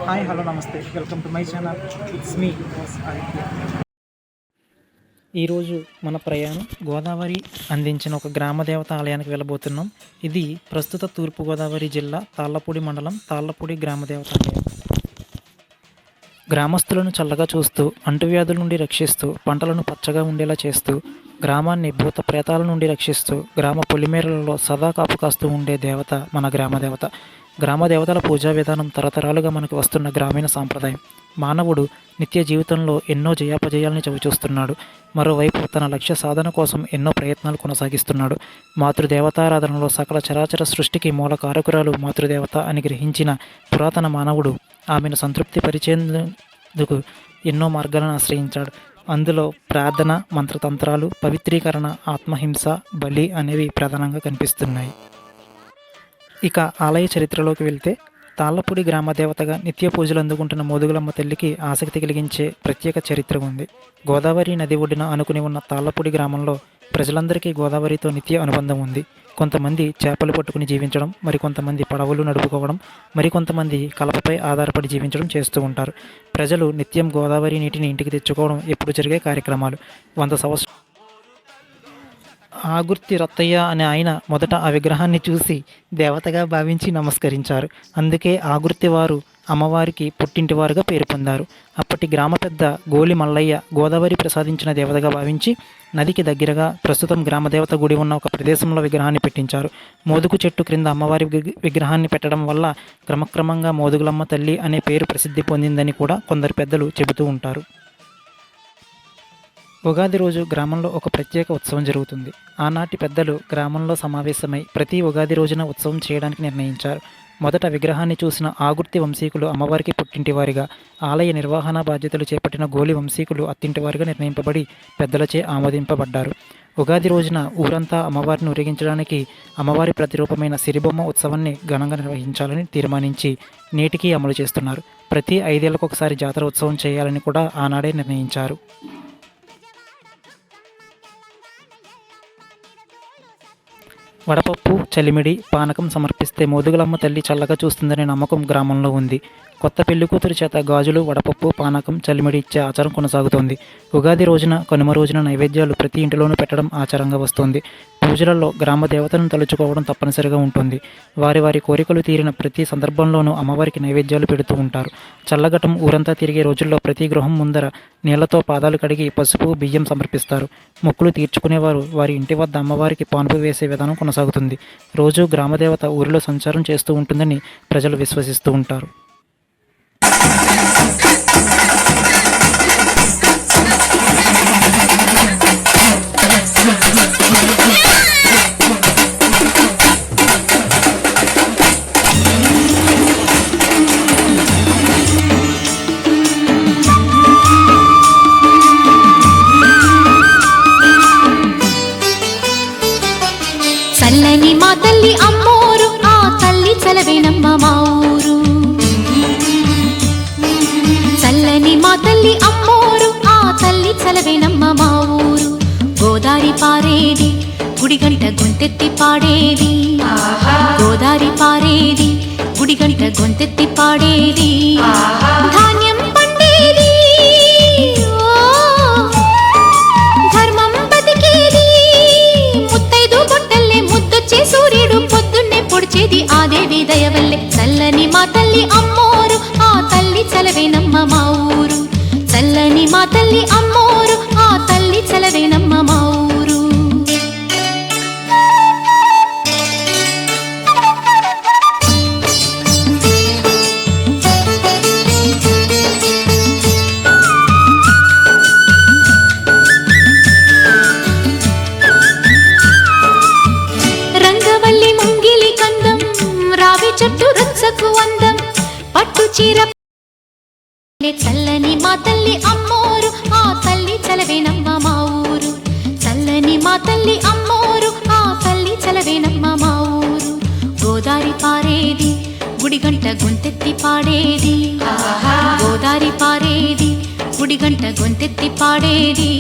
Hi hello నమస్తే, welcome to my channel. It's me Aditya. ఈరోజు మన ప్రయాణం గోదావరి అందించిన ఒక గ్రామదేవత ఆలయానికి వెళ్ళబోతున్నాం. ఇది ప్రస్తుత తూర్పుగోదావరి జిల్లా తాళ్ళపూడి మండలం తాళ్ళపూడి గ్రామదేవత ఆలయం. గ్రామస్తులను చల్లగా చూస్తూ, అంటువ్యాధుల నుండి రక్షిస్తూ, పంటలను పచ్చగా ఉండేలా చేస్తూ, గ్రామాన్ని భూత ప్రేతాల నుండి రక్షిస్తూ, గ్రామ పొలిమేరలలో సదా కాపు కాస్తూ ఉండే దేవత మన గ్రామదేవత. గ్రామదేవతల పూజా విధానం తరతరాలుగా మనకు వస్తున్న గ్రామీణ సాంప్రదాయం. మానవుడు నిత్య జీవితంలో ఎన్నో జయాపజయాల్ని చవిచూస్తున్నాడు. మరోవైపు తన లక్ష్య సాధన కోసం ఎన్నో ప్రయత్నాలు కొనసాగిస్తున్నాడు. మాతృదేవతారాధనలో సకల చరాచర సృష్టికి మూల కారకురాలు మాతృదేవత అని గ్రహించిన పురాతన మానవుడు ఆమెను సంతృప్తి పరిచేందుకు ఎన్నో మార్గాలను ఆశ్రయించాడు. అందులో ప్రార్థన, మంత్రతంత్రాలు, పవిత్రీకరణ, ఆత్మహింస, బలి అనేవి ప్రధానంగా కనిపిస్తున్నాయి. ఇక ఆలయ చరిత్రలోకి వెళ్తే, తాళ్ళపూడి గ్రామదేవతగా నిత్య పూజలు అందుకుంటున్న మోదుగులమ్మ తల్లికి ఆసక్తి కలిగించే ప్రత్యేక చరిత్ర ఉంది. గోదావరి నది ఒడ్డున ఆనుకుని ఉన్న తాళ్ళపూడి గ్రామంలో ప్రజలందరికీ గోదావరితో నిత్య అనుబంధం ఉంది. కొంతమంది చేపలు పట్టుకుని జీవించడం, మరికొంతమంది పడవలు నడుపుకోవడం, మరికొంతమంది కలపపై ఆధారపడి జీవించడం చేస్తూ ఉంటారు. ప్రజలు నిత్యం గోదావరి నీటిని ఇంటికి తెచ్చుకోవడం ఎప్పుడు జరిగే కార్యక్రమాలు. 100 సంవత్సరాలు ఆగుర్తి రత్తయ్య అనే ఆయన మొదట ఆ విగ్రహాన్ని చూసి దేవతగా భావించి నమస్కరించారు. అందుకే ఆగుర్తి వారు అమ్మవారికి పుట్టింటివారుగా పేరు పొందారు. అప్పటి గ్రామ పెద్ద గోలి మల్లయ్య గోదావరి ప్రసాదించిన దేవతగా భావించి నదికి దగ్గరగా ప్రస్తుతం గ్రామదేవత గుడి ఉన్న ఒక ప్రదేశంలో విగ్రహాన్ని పెట్టించారు. మోదుగు చెట్టు క్రింద అమ్మవారి విగ్రహాన్ని పెట్టడం వల్ల క్రమక్రమంగా మోదుగులమ్మ తల్లి అనే పేరు ప్రసిద్ధి పొందిందని కూడా కొందరు పెద్దలు చెబుతూ ఉంటారు. ఉగాది రోజు గ్రామంలో ఒక ప్రత్యేక ఉత్సవం జరుగుతుంది. ఆనాటి పెద్దలు గ్రామంలో సమావేశమై ప్రతి ఉగాది రోజున ఉత్సవం చేయడానికి నిర్ణయించారు. మొదట విగ్రహాన్ని చూసిన ఆగుర్తి వంశీకులు అమ్మవారికి పుట్టింటివారిగా, ఆలయ నిర్వహణ బాధ్యతలు చేపట్టిన గోలి వంశీకులు అత్తింటివారిగా నిర్ణయింపబడి పెద్దలచే ఆమోదింపబడ్డారు. ఉగాది రోజున ఊరంతా అమ్మవారిని ఊరేగించడానికి అమ్మవారి ప్రతిరూపమైన సిరిబొమ్మ ఉత్సవాన్ని ఘనంగా నిర్వహించాలని తీర్మానించి నేటికీ అమలు చేస్తున్నారు. ప్రతి 5 ఏళ్లకు ఒకసారి జాతర ఉత్సవం చేయాలని కూడా ఆనాడే నిర్ణయించారు. వడపప్పు, చలిమిడి, పానకం సమర్పిస్తే మోదుగులమ్మ తల్లి చల్లగా చూస్తుందనే నమ్మకం గ్రామంలో ఉంది. కొత్త పెళ్లికూతురు చేత గాజులు, వడపప్పు, పానకం, చలిమిడి ఇచ్చే ఆచారం కొనసాగుతోంది. ఉగాది రోజున, కనుమ రోజున నైవేద్యాలు ప్రతి ఇంటిలోనూ పెట్టడం ఆచారంగా వస్తోంది. పూజలలో గ్రామ దేవతలను తలుచుకోవడం తప్పనిసరిగా ఉంటుంది. వారి వారి కోరికలు తీరిన ప్రతి సందర్భంలోనూ అమ్మవారికి నైవేద్యాలు పెడుతూ ఉంటారు. చల్లగటం ఊరంతా తిరిగే రోజుల్లో ప్రతి గృహం ముందర నీళ్లతో పాదాలు కడిగి పసుపు, బియ్యం సమర్పిస్తారు. మొక్కులు తీర్చుకునేవారు వారి ఇంటి వద్ద అమ్మవారికి పానుపు వేసే విధానం కొనసాగుతుంది. రోజు గ్రామదేవత ఊరిలో సంచారం చేస్తూ ఉంటుందని ప్రజలు విశ్వసిస్తూ ఉంటారు. చల్లని మా తల్లి అమ్మోరు, ఆ తల్లి చలవేనమ్మ మా ఊరు. చల్లని మా తల్లి అమ్మోరు, ఆ తల్లి చలవేనమ్మ మా ఊరు. గోదారి పారేది, గుడిగంట గొంతెత్తి పాడేది. గోదారి పారేది, గుడిగంట గొంతెత్తి పాడేది. ధాన్యం పండేది, ధర్మం బతికేది. ముత్తైదు బొట్టల్లే ముద్దొచ్చే సూర్యుడు పొద్దున్నే పొడిచేది ఆ దేవి దయవల్లే. చల్లని మా తల్లి అమ్మోరు, ఆ తల్లి చలవేనమ్మ మా ఊరు. చల్లని మా తల్లి అమ్మోరు, ఆ తల్లి చలవేనమ్మ మా ఊరు. రంగవల్లి ముంగిలి కందం, రావి చెట్టు రచ్చకు అందం, పట్టు చీర. చల్లని మా తల్లి అమ్మోరు, ఆ తల్లి చలవేనమ్మ మా ఊరు. చల్లని మా తల్లి అమ్మోరు, ఆ తల్లి చలవేనమ్మ మా ఊరు. గోదారి పారేది, గుడిగంట గొంతెత్తి పాడేది. గోదారి పారేది, గుడిగంట గొంతెత్తి పాడేది.